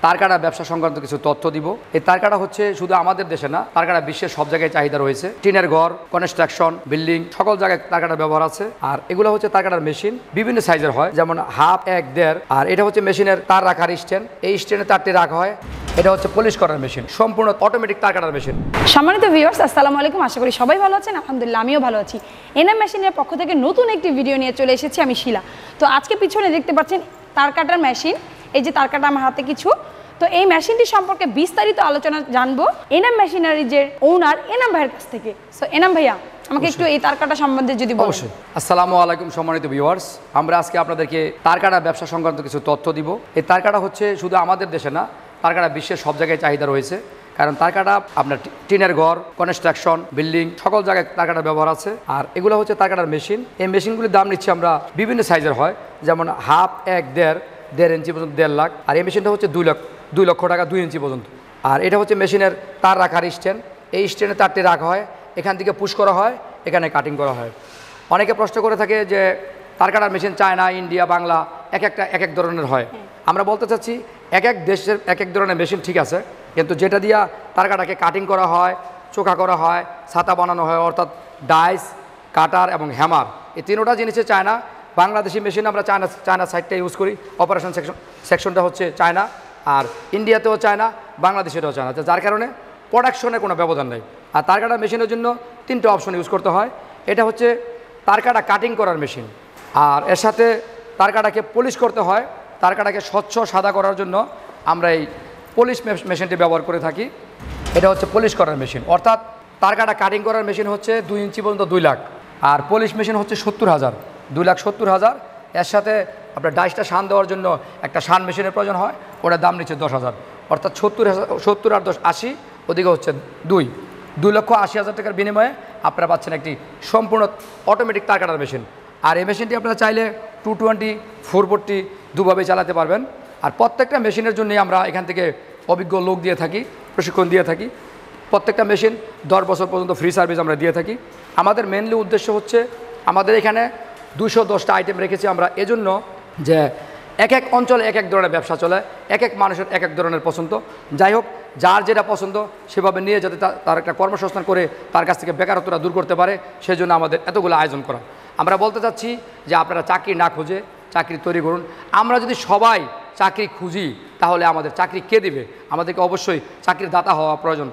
তার কাটা ব্যবসা সংক্রান্ত কিছু তথ্য দিব। এই তার কাটা হচ্ছে শুধু আমাদের দেশে না, তার কাটা বিশ্বের সব জায়গায় চাহিদা রয়েছে। টিনের ঘর, কনস্ট্রাকশন, বিল্ডিং সকল জায়গায় তার কাটার ব্যবহার আছে। আর এগুলো হচ্ছে তার কাটার মেশিন, বিভিন্ন সাইজের হয়, যেমন হাফ, 1, 1.5। আর এটা হচ্ছে মেশিনের তার রাখার স্ট্যান্ড, এই স্ট্যান্ডে তারটি রাখা হয়। এটা হচ্ছে পলিশ করার মেশিন, সম্পূর্ণ অটোমেটিক তার কাটার মেশিন। সম্মানিত ভিউয়ার্স, আসসালামু আলাইকুম। আশা করি সবাই ভালো আছেন। আলহামদুলিল্লাহ, আমিও ভালো আছি। এনএম মেশিনের পক্ষ থেকে নতুন একটি ভিডিও নিয়ে চলে এসেছি আমি শিলা। তো আজকে পিছনে দেখতে পাচ্ছেন তার কাটার মেশিন। এই যে তার কাটা আমার হাতে কিছু। তো এই মেশিনটি সম্পর্কে বিস্তারিত আলোচনা জানবো এনএম মেশিনারি যে ওনার এনাম ভাইয়ের কাছ থেকে। সো এনাম ভাইয়া, আমাকে একটু এই তার কাটা সম্বন্ধে যদি বলেন। অবশ্যই। আসসালামু আলাইকুম সম্মানিত ভিউয়ার্স, আমরা আজকে আপনাদেরকে তার কাটা ব্যবসা সংক্রান্ত কিছু তথ্য দিব। এই তার কাটা হচ্ছে শুধু আমাদের দেশে না, তার কাটা বিশ্বের সব জায়গায় চাহিদা রয়েছে। কারণ তার কাটা আপনার টিনের ঘর, কনস্ট্রাকশন, বিল্ডিং সকল জায়গায় তার কাটার ব্যবহার আছে। আর এগুলো হচ্ছে তার কাটার মেশিন। এই মেশিনগুলির দাম নিচ্ছি আমরা বিভিন্ন সাইজের হয়, যেমন হাফ, 1, 1.5 ইঞ্চি পর্যন্ত 1.5 লাখ। আর এই মেশিনটা হচ্ছে 2 লক্ষ টাকা, 2 ইঞ্চি পর্যন্ত। আর এটা হচ্ছে মেশিনের তার রাখার স্ট্যান্ড, এই স্ট্যান্ডে তারটি রাখা হয়, এখান থেকে পুশ করা হয়, এখানে কাটিং করা হয়। অনেকে প্রশ্ন করে থাকে যে তার কাটার মেশিন চায়না, ইন্ডিয়া, বাংলা এক এক ধরনের হয়। আমরা বলতে চাচ্ছি এক এক দেশের এক এক ধরনের মেশিন ঠিক আছে, কিন্তু যেটা দিয়া তার কাটাকে কাটিং করা হয়, চোখা করা হয়, ছাতা বানানো হয়, অর্থাৎ ডাইস, কাটার এবং হ্যামার, এই তিনোটা জিনিসে চায়না। বাংলাদেশি মেশিন আমরা চায়না সাইডটা ইউজ করি, অপারেশন সেকশনটা হচ্ছে চায়না। আর ইন্ডিয়াতেও চায়না, বাংলাদেশেরও চায়না, যার কারণে প্রোডাকশনে কোনো ব্যবধান নেই। আর তার কাটা মেশিনের জন্য 3টে অপশন ইউজ করতে হয়। এটা হচ্ছে তার কাটা কাটিং করার মেশিন, আর এর সাথে তার কাটাকে পলিশ করতে হয়। তার কাটাকে স্বচ্ছ সাদা করার জন্য আমরা এই পলিশ মেশিনটি ব্যবহার করে থাকি। এটা হচ্ছে পলিশ করার মেশিন, অর্থাৎ তার কাটা কাটিং করার মেশিন হচ্ছে 2 ইঞ্চি পর্যন্ত 2 লাখ। আর পলিশ মেশিন হচ্ছে 70,000, 2,70,000। এর সাথে আপনার ডাইসটা শান দেওয়ার জন্য একটা শান মেশিনের প্রয়োজন হয়, ওটার দাম নিচ্ছে 10,000। অর্থাৎ 70 আর 10 80, ওদিকে হচ্ছে 2,80,000 টাকার বিনিময়ে আপনারা পাচ্ছেন একটি সম্পূর্ণ অটোমেটিক তার কাটার মেশিন। আর এই মেশিনটি আপনারা চাইলে 220, 440 দুভাবে চালাতে পারবেন। আর প্রত্যেকটা মেশিনের জন্যই আমরা এখান থেকে অভিজ্ঞ লোক দিয়ে থাকি, প্রশিক্ষণ দিয়ে থাকি। প্রত্যেকটা মেশিন 10 বছর পর্যন্ত ফ্রি সার্ভিস আমরা দিয়ে থাকি। আমাদের মেনলি উদ্দেশ্য হচ্ছে, আমাদের এখানে 210টা আইটেম রেখেছি আমরা এজন্য যে এক এক অঞ্চলে এক এক ধরনের ব্যবসা চলে, এক এক মানুষের এক এক ধরনের পছন্দ। যাই হোক, যার যেটা পছন্দ সেভাবে নিয়ে যাতে তার একটা কর্মসংস্থান করে তার কাছ থেকে বেকারত্বটা দূর করতে পারে, সেই জন্য আমাদের এতগুলো আয়োজন করা। আমরা বলতে চাচ্ছি যে আপনারা চাকরি না খুঁজে চাকরি তৈরি করুন। আমরা যদি সবাই চাকরি খুঁজি তাহলে আমাদের চাকরি কে দিবে? আমাদেরকে অবশ্যই চাকরির দাতা হওয়া প্রয়োজন।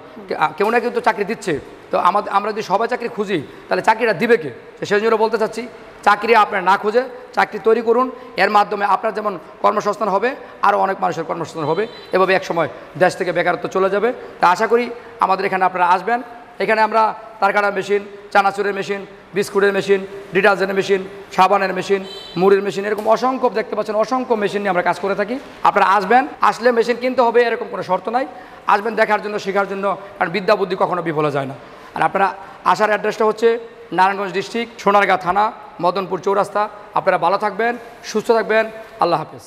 কেউ না কেউ তো চাকরি দিচ্ছে, তো আমরা যদি সবাই চাকরি খুঁজি তাহলে চাকরিটা দিবে কে? সেই জন্য বলতে চাচ্ছি, চাকরি আপনারা না খুঁজে চাকরি তৈরি করুন। এর মাধ্যমে আপনার যেমন কর্মসংস্থান হবে, আরও অনেক মানুষের কর্মসংস্থান হবে। এভাবে এক সময় দেশ থেকে বেকারত্ব চলে যাবে। তা আশা করি আমাদের এখানে আপনারা আসবেন। এখানে আমরা তার কাটার মেশিন, চানাচুরের মেশিন, বিস্কুটের মেশিন, ডিটারজেন্টের মেশিন, সাবানের মেশিন, মুড়ির মেশিন, এরকম অসংখ্য দেখতে পাচ্ছেন, অসংখ্য মেশিন নিয়ে আমরা কাজ করে থাকি। আপনারা আসবেন, আসলে মেশিন কিনতে হবে এরকম কোনো শর্ত নাই। আসবেন দেখার জন্য, শেখার জন্য, কারণ বিদ্যা বুদ্ধি কখনো বিফল যায় না। আর আপনারা আসার অ্যাড্রেসটা হচ্ছে নারায়ণগঞ্জ ডিস্ট্রিক্ট, সোনারগাঁ থানা, মদনপুর চৌরাস্তা। আপনারা ভালো থাকবেন, সুস্থ থাকবেন। আল্লাহ হাফেজ।